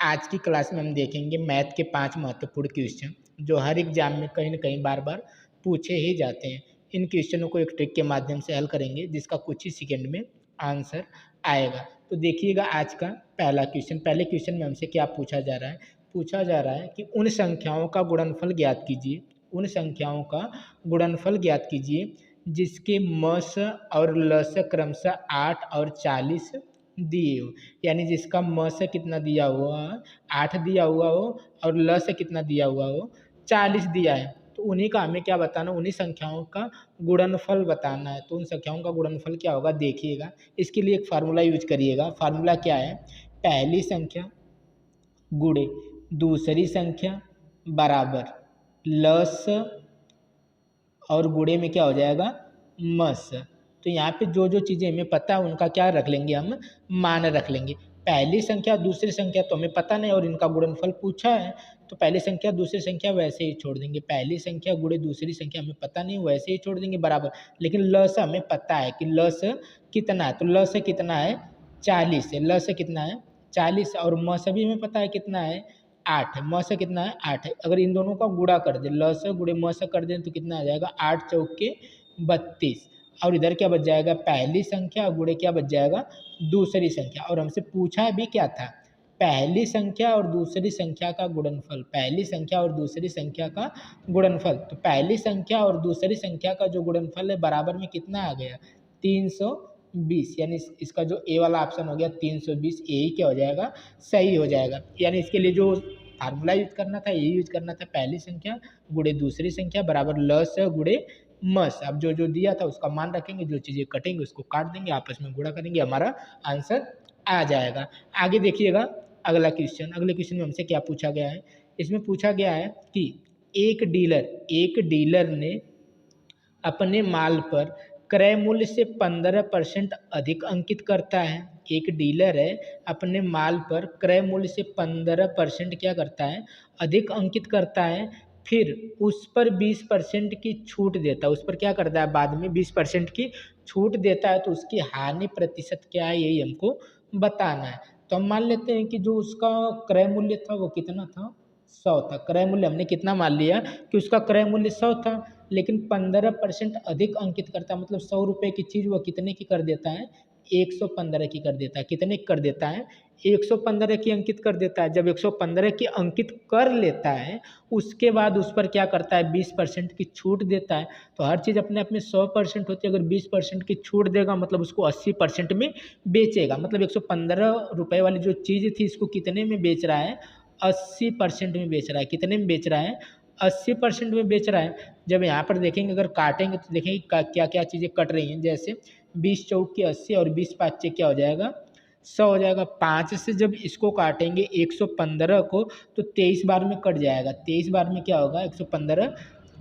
आज की क्लास में हम देखेंगे मैथ के 5 महत्वपूर्ण क्वेश्चन जो हर एग्जाम में कहीं न कहीं बार-बार पूछे ही जाते हैं। इन क्वेश्चनों को एक ट्रिक के माध्यम से हल करेंगे जिसका कुछ ही सेकंड में आंसर आएगा। तो देखिएगा आज का पहला क्वेश्चन। पहले क्वेश्चन में हमसे क्या पूछा जा रहा है? पूछा जा रहा है कि उन संख्याओं का गुणनफल ज्ञात कीजिए। उन संख्याओं का गुणनफल ज्ञात कीजिए जिसके म स और ल स क्रमशः 8 और 40 दिए हो। यानी जिसका म से कितना दिया हुआ है 8 दिया हुआ हो और ल से कितना दिया हुआ हो 40 दिया है। तो उन्हीं का हमें क्या बताना, उन्हीं संख्याओं का गुणनफल बताना है। तो उन संख्याओं का गुणनफल क्या होगा देखिएगा। इसके लिए एक फार्मूला यूज करिएगा। फार्मूला क्या है? पहली संख्या गुणे दूसरी संख्या बराबर लस और गुणे में क्या हो जाएगा मस। तो यहाँ पे जो जो चीज़ें हमें पता है उनका क्या रख लेंगे, हम मान रख लेंगे। पहली संख्या दूसरी संख्या तो हमें पता नहीं और इनका गुणनफल पूछा है तो पहली संख्या दूसरी संख्या वैसे ही छोड़ देंगे। पहली संख्या गुणे दूसरी संख्या हमें पता नहीं वैसे ही छोड़ देंगे बराबर। लेकिन ल से हमें पता है कि ल से कितना है, तो ल से कितना है 40 है। ल से कितना है 40 और म से भी हमें पता है कितना है 8 है। म से कितना है 8 है। अगर इन दोनों का गुणा कर दें, ल से गुणे म से कर दें तो कितना आ जाएगा 8 चौके 32 और इधर क्या बच जाएगा पहली संख्या और गुणे क्या बच जाएगा दूसरी संख्या। और हमसे पूछा भी क्या था? पहली संख्या और दूसरी संख्या का गुणनफल। पहली संख्या और दूसरी संख्या का गुणनफल। तो पहली संख्या और दूसरी संख्या का जो गुणनफल है बराबर में कितना आ गया 320। यानी इसका जो ए वाला ऑप्शन हो गया 320, यही क्या हो जाएगा सही हो जाएगा। यानी इसके लिए जो फार्मूला यूज करना था यही यूज करना था, पहली संख्या गुणे दूसरी संख्या बराबर ल से गुणे मस। अब जो जो दिया था उसका मान रखेंगे, जो चीज़ें कटेंगे उसको काट देंगे, आपस में गुणा करेंगे, हमारा आंसर आ जाएगा। आगे देखिएगा अगला क्वेश्चन। अगले क्वेश्चन में हमसे क्या पूछा गया है? इसमें पूछा गया है कि एक डीलर ने अपने माल पर क्रय मूल्य से 15% अधिक अंकित करता है। एक डीलर है अपने माल पर क्रय मूल्य से 15% क्या करता है अधिक अंकित करता है, फिर उस पर 20% की छूट देता है। उस पर क्या करता है बाद में 20% की छूट देता है। तो उसकी हानि प्रतिशत क्या है यही हमको बताना है। तो हम मान लेते हैं कि जो उसका क्रय मूल्य था वो कितना था 100 था। क्रय मूल्य हमने कितना मान लिया कि उसका क्रय मूल्य 100 था, लेकिन 15% अधिक अंकित करता है। मतलब 100 रुपये की चीज़ वो कितने की कर देता है 115 की कर देता है। कितने की कर देता है 115 की अंकित कर देता है। जब 115 की अंकित कर लेता है उसके बाद उस पर क्या करता है 20% की छूट देता है। तो हर चीज़ अपने आप में 100% होती है, अगर 20% की छूट देगा मतलब उसको 80% में बेचेगा। मतलब 115 रुपये वाली जो चीज़ थी इसको कितने में बेच रहा है 80% में बेच रहा है। कितने में बेच रहा है 80% में बेच रहा है। जब यहाँ पर देखेंगे अगर काटेंगे तो देखेंगे क्या क्या चीज़ें कट रही हैं। जैसे 20 चौक के 80 और 20 पाँच क्या हो जाएगा 100 हो जाएगा। 5 से जब इसको काटेंगे 115 को तो 23 बार में कट जाएगा। 23 बार में क्या होगा 115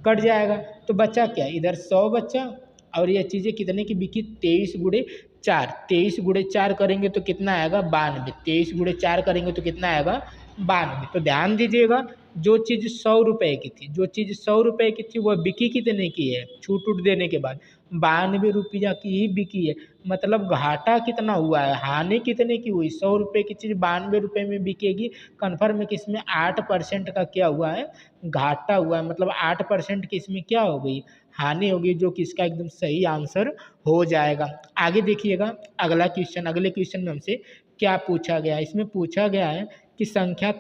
कट जाएगा। तो बचा क्या इधर 100 बचा और ये चीज़ें कितने की बिकी 23 गुणे 4। 23 गुणे 4 करेंगे तो कितना आएगा 92। 23 गुणे 4 करेंगे तो कितना आएगा 92। तो ध्यान दीजिएगा जो चीज़ 100 रुपये की थी, जो चीज़ 100 रुपये की थी वह बिकी कितने की है छूट उट देने के बाद 92 रुपया की ही बिकी है। मतलब घाटा कितना हुआ है, हानि कितने की हुई 100 रुपये की चीज़ 92 रुपये में बिकेगी। कन्फर्म है कि इसमें 8% का क्या हुआ है घाटा हुआ है। मतलब 8% की इसमें क्या हो गई हानि होगी, जो कि इसका एकदम सही आंसर हो जाएगा। आगे देखिएगा अगला क्वेश्चन। अगले क्वेश्चन में हमसे क्या पूछा गया है? इसमें पूछा गया है कि संख्या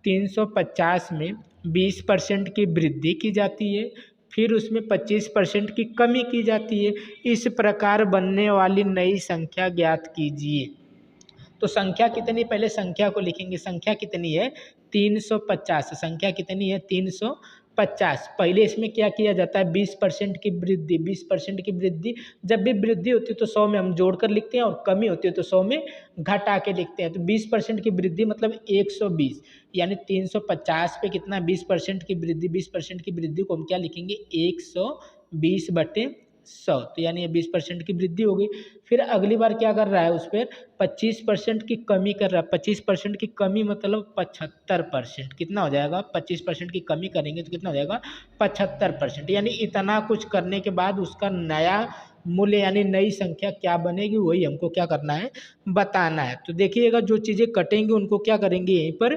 350 में 20% की वृद्धि की जाती है, फिर उसमें 25% की कमी की जाती है। इस प्रकार बनने वाली नई संख्या ज्ञात कीजिए। तो संख्या कितनी, पहले संख्या को लिखेंगे। संख्या कितनी है 350। संख्या कितनी है 350। पहले इसमें क्या किया जाता है 20% की वृद्धि। 20% की वृद्धि, जब भी वृद्धि होती है तो 100 में हम जोड़कर लिखते हैं और कमी होती है तो 100 में घटा के लिखते हैं। तो 20% की वृद्धि मतलब 120, यानी 350 पे कितना 20% की वृद्धि। 20% की वृद्धि को हम क्या लिखेंगे 120/100। 100, तो यानी ये 20% की वृद्धि हो गई। फिर अगली बार क्या कर रहा है, उस पर 25% की कमी कर रहा है। 25% की कमी मतलब 75%। कितना हो जाएगा, 25% की कमी करेंगे तो कितना हो जाएगा, 75%। यानी इतना कुछ करने के बाद उसका नया मूल्य यानी नई संख्या क्या बनेगी, वही हमको क्या करना है, बताना है। तो देखिएगा जो चीज़ें कटेंगी उनको क्या करेंगे, यहीं पर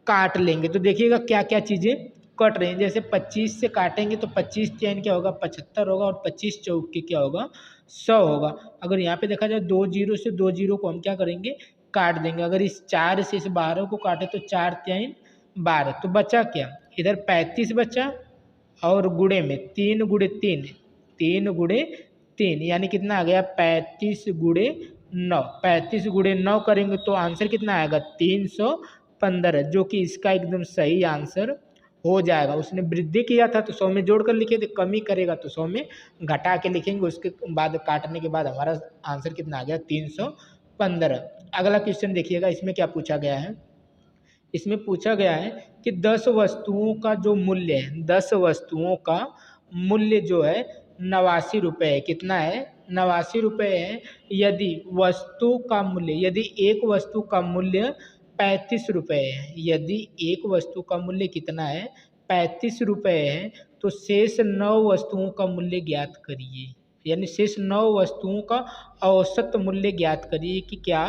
काट लेंगे। तो देखिएगा क्या क्या चीज़ें कट रही हैं। जैसे 25 से काटेंगे तो 25 तीन क्या होगा, 75 होगा, और 25 चौक के क्या होगा, 100 होगा। अगर यहाँ पे देखा जाए 2 जीरो से 2 जीरो को हम क्या करेंगे, काट देंगे। अगर इस 4 से इस 12 को काटे तो 4 तीन 12, तो बचा क्या, इधर 35 बचा, और गुणे में 3 गुणे 3, 3 गुणे 3 यानी कितना आ गया, 35 गुणे 9। 35 गुणे 9 करेंगे तो आंसर कितना आएगा, 315, जो कि इसका एकदम सही आंसर हो जाएगा। उसने वृद्धि किया था तो 100 में जोड़ कर लिखे थे, कमी करेगा तो 100 में घटा के लिखेंगे। उसके बाद काटने के बाद हमारा आंसर कितना आ गया, 315। अगला क्वेश्चन देखिएगा, इसमें क्या पूछा गया है। इसमें पूछा गया है कि 10 वस्तुओं का जो मूल्य है, 10 वस्तुओं का मूल्य जो है 89 रुपये है। कितना है, 89 रुपये है। यदि वस्तु का मूल्य, यदि एक वस्तु का मूल्य 35 रुपये है, यदि एक वस्तु का मूल्य कितना है, 35 रुपये है, तो शेष 9 वस्तुओं का मूल्य ज्ञात करिए। यानी शेष 9 वस्तुओं का औसत मूल्य ज्ञात करिए कि क्या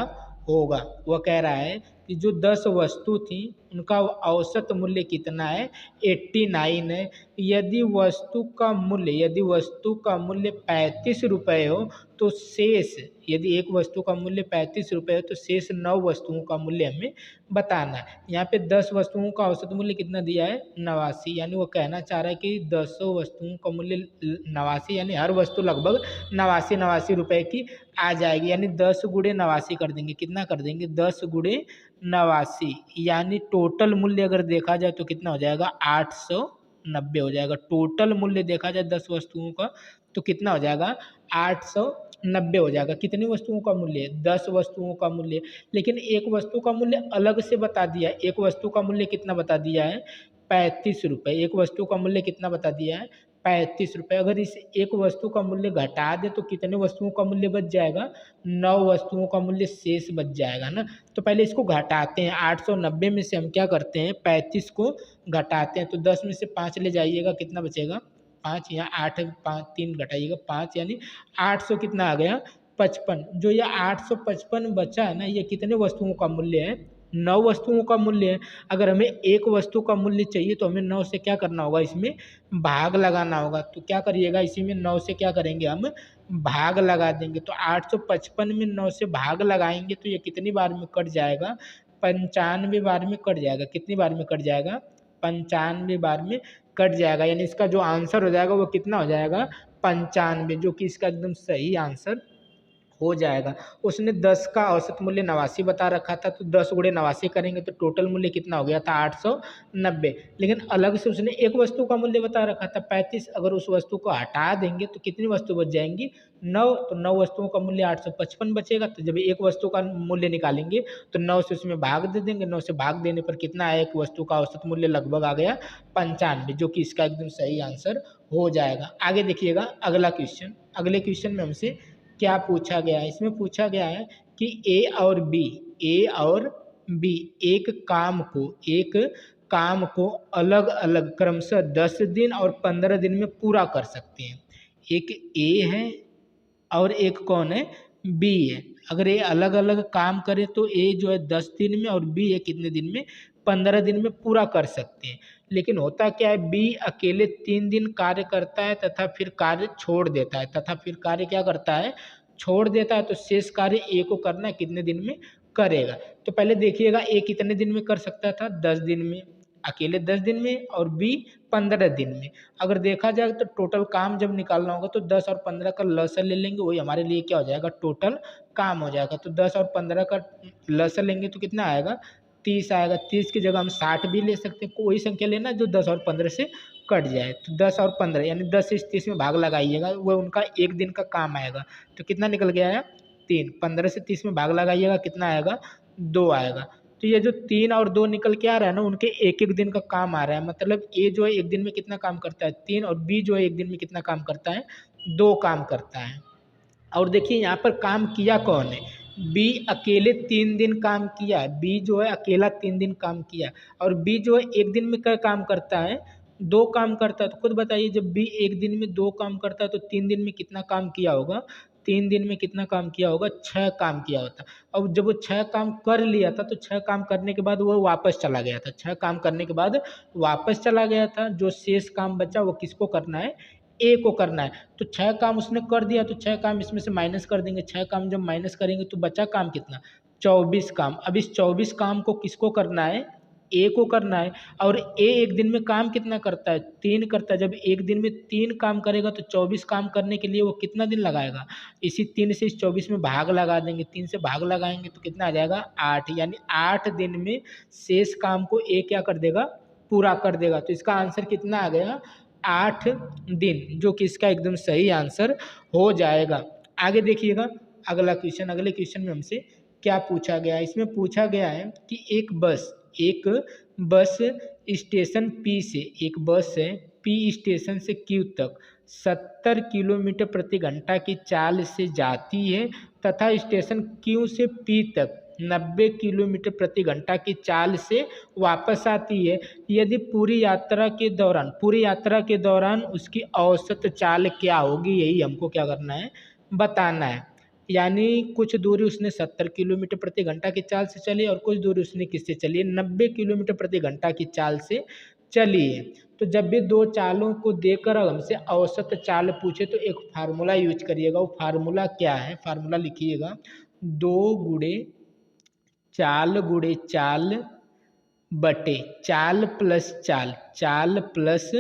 होगा। वह कह रहा है कि जो 10 वस्तु थी उनका औसत मूल्य कितना है, 89 है। यदि वस्तु का मूल्य, यदि वस्तु का मूल्य 35 रुपये हो तो शेष, यदि एक वस्तु का मूल्य 35 रुपये हो तो शेष 9 वस्तुओं का मूल्य हमें बताना है। यहाँ पे 10 वस्तुओं का औसत मूल्य कितना दिया है, 89। यानी वो कहना चाह रहा है कि 10 वस्तुओं का मूल्य 89, यानी हर वस्तु लगभग 89 रुपये की आ जाएगी। यानी 10 गुणे 89 कर देंगे, कितना कर देंगे, 10 गुणे 89, यानी टोटल मूल्य अगर देखा जाए तो कितना हो जाएगा, 890 हो जाएगा। टोटल मूल्य देखा जाए 10 वस्तुओं का तो कितना हो जाएगा, 890 हो जाएगा। कितनी वस्तुओं का मूल्य है, 10 वस्तुओं का मूल्य। लेकिन एक वस्तु का मूल्य अलग से बता दिया है। एक वस्तु का मूल्य कितना बता दिया है, 35 रुपये। एक वस्तु का मूल्य कितना बता दिया है, 35 रुपये। अगर इस एक वस्तु का मूल्य घटा दे तो कितने वस्तुओं का मूल्य बच जाएगा, 9 वस्तुओं का मूल्य शेष बच जाएगा ना। तो पहले इसको घटाते हैं, 890 में से हम क्या करते हैं, 35 को घटाते हैं। तो 10 में से 5 ले जाइएगा, कितना बचेगा, 5, यहाँ 8 5 3 घटाइएगा 5, यानी 800 कितना आ गया, 55। जो ये 855 बचा है ना, ये कितने वस्तुओं का मूल्य है, 9 वस्तुओं का मूल्य है। अगर हमें एक वस्तु का मूल्य चाहिए तो हमें 9 से क्या करना होगा, इसमें भाग लगाना होगा। तो क्या करिएगा, इसी में 9 से क्या करेंगे, हम भाग लगा देंगे। तो 855 में 9 से भाग लगाएंगे तो ये कितनी बार में कट जाएगा, 95 बार में कट जाएगा। कितनी बार में कट जाएगा, 95 बार में कट जाएगा। यानी इसका जो आंसर हो जाएगा वो कितना हो जाएगा, 95, जो कि इसका एकदम सही आंसर हो जाएगा। उसने 10 का औसत मूल्य 89 बता रखा था, तो 10 गुणे 89 करेंगे तो टोटल मूल्य कितना हो गया था, 890। लेकिन अलग से उसने एक वस्तु का मूल्य बता रखा था 35। अगर उस वस्तु को हटा देंगे तो कितनी वस्तु बच जाएंगी, 9। तो 9 वस्तुओं का मूल्य 855 बचेगा। तो जब एक वस्तु का मूल्य निकालेंगे तो 9 से उसमें भाग दे देंगे। 9 से भाग देने पर कितना आया, एक वस्तु का औसत मूल्य लगभग आ गया 95, जो कि इसका एकदम सही आंसर हो जाएगा। आगे देखिएगा अगला क्वेश्चन। अगले क्वेश्चन में हमसे क्या पूछा गया है। इसमें पूछा गया है कि ए और बी एक काम को अलग अलग क्रमशः 10 दिन और 15 दिन में पूरा कर सकते हैं। एक ए है और एक कौन है, बी है। अगर ये अलग अलग काम करे तो ए जो है 10 दिन में और बी है कितने दिन में, 15 दिन में पूरा कर सकते हैं। लेकिन होता क्या है, बी अकेले 3 दिन कार्य करता है तथा फिर कार्य छोड़ देता है, क्या करता है, छोड़ देता है। तो शेष कार्य ए को करना है कितने दिन में करेगा। तो पहले देखिएगा ए कितने दिन में कर सकता था, 10 दिन में, अकेले 10 दिन में, और बी 15 दिन में। अगर देखा जाए तो टोटल काम जब निकालना होगा तो 10 और 15 का लसर ले लेंगे, वही हमारे लिए क्या हो जाएगा, टोटल काम हो जाएगा। तो 10 और 15 का लसर लेंगे तो कितना आएगा, 30 आएगा। 30 की जगह हम 60 भी ले सकते हैं, कोई संख्या लेना जो 10 और 15 से कट जाए। तो 10 और 15 यानी 10 से 30 में भाग लगाइएगा, वो उनका एक दिन का काम आएगा। तो कितना निकल गया है, 3। 15 से 30 में भाग लगाइएगा, कितना आएगा, 2 आएगा। तो ये जो 3 और 2 निकल के आ रहा है ना, उनके एक एक दिन का काम आ रहा है। मतलब ए जो है एक दिन में कितना काम करता है, 3, और बी जो है एक दिन में कितना काम करता है, 2 काम करता है। और देखिए यहाँ पर काम किया कौन है? बी अकेले 3 दिन काम किया है। बी जो है अकेला 3 दिन काम किया और बी जो है 1 दिन में क्या काम करता है? 2 काम करता है। तो खुद बताइए जब बी 1 दिन में 2 काम करता है तो 3 दिन में कितना काम किया होगा? 3 दिन में कितना काम किया होगा? 6 काम किया होता। और जब वो 6 काम कर लिया था तो 6 काम करने के बाद वो वापस चला गया था। 6 काम करने के बाद वापस चला गया था। जो शेष काम बचा वो किसको करना है? ए को करना है। तो 6 काम उसने कर दिया तो 6 काम इसमें से माइनस कर देंगे। 6 काम जब माइनस करेंगे तो बचा काम कितना? 24 काम। अब इस 24 काम को किसको करना है? ए को करना है। और ए 1 दिन में काम कितना करता है? 3 करता है। जब 1 दिन में 3 काम करेगा तो 24 काम करने के लिए वो कितना दिन लगाएगा? इसी 3 से इस 24 में भाग लगा देंगे। 3 से भाग लगाएँगे तो कितना आ जाएगा? 8 यानी 8 दिन में शेष काम को ए क्या कर देगा? पूरा कर देगा। तो इसका आंसर कितना आ गया? 8 दिन, जो कि इसका एकदम सही आंसर हो जाएगा। आगे देखिएगा अगला क्वेश्चन। अगले क्वेश्चन में हमसे क्या पूछा गया है? इसमें पूछा गया है कि एक बस स्टेशन पी से, एक बस है पी स्टेशन से क्यू तक 70 किलोमीटर प्रति घंटा की चाल से जाती है तथा स्टेशन क्यू से पी तक 90 किलोमीटर प्रति घंटा की चाल से वापस आती है। यदि पूरी यात्रा के दौरान उसकी औसत चाल क्या होगी, यही हमको क्या करना है? बताना है। यानी कुछ दूरी उसने 70 किलोमीटर प्रति घंटा की चाल से चली और कुछ दूरी उसने किससे चली है? 90 किलोमीटर प्रति घंटा की चाल से चली है। तो जब भी 2 चालों को देकर हमसे औसत चाल पूछे तो एक फार्मूला यूज करिएगा। वो फार्मूला क्या है? फार्मूला लिखिएगा 2 गुणे चाल बटे चाल प्लस चाल, चाल प्लस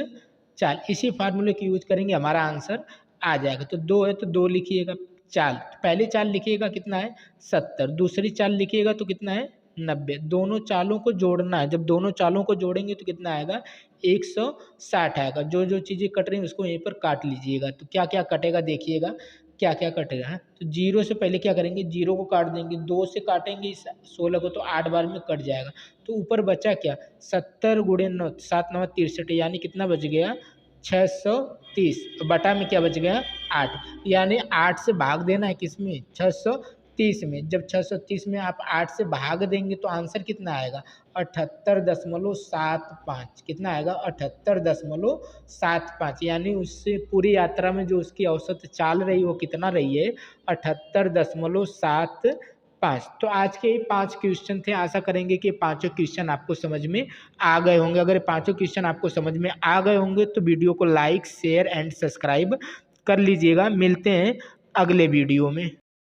चाल। इसी फार्मूले की यूज करेंगे हमारा आंसर आ जाएगा। तो 2 है तो 2 लिखिएगा। चाल, पहली चाल लिखिएगा कितना है? 70। दूसरी चाल लिखिएगा तो कितना है? 90। दोनों चालों को जोड़ना है। जब दोनों चालों को जोड़ेंगे तो कितना आएगा? 160 आएगा। जो जो चीज़ें कट रही हैं उसको यहीं पर काट लीजिएगा। तो क्या क्या कटेगा देखिएगा, क्या क्या कटेगा है? तो 0 से पहले क्या करेंगे? 0 को काट देंगे। 2 से काटेंगे इस 16 को तो 8 बार में कट जाएगा। तो ऊपर बचा क्या? 70 गुणे 9, 7 9 63 यानी कितना बच गया? 630। तो बटा में क्या बच गया? 8। यानी 8 से भाग देना है किसमें? 630 में। जब 630 में आप 8 से भाग देंगे तो आंसर कितना आएगा? 78.75। कितना आएगा? 78.75। यानी उससे पूरी यात्रा में जो उसकी औसत चाल रही वो कितना रही है? 78.75। तो आज के ये 5 क्वेश्चन थे। आशा करेंगे कि पाँचों क्वेश्चन आपको समझ में आ गए होंगे। अगर ये पाँचों क्वेश्चन आपको समझ में आ गए होंगे तो वीडियो को लाइक, शेयर एंड सब्सक्राइब कर लीजिएगा। मिलते हैं अगले वीडियो में।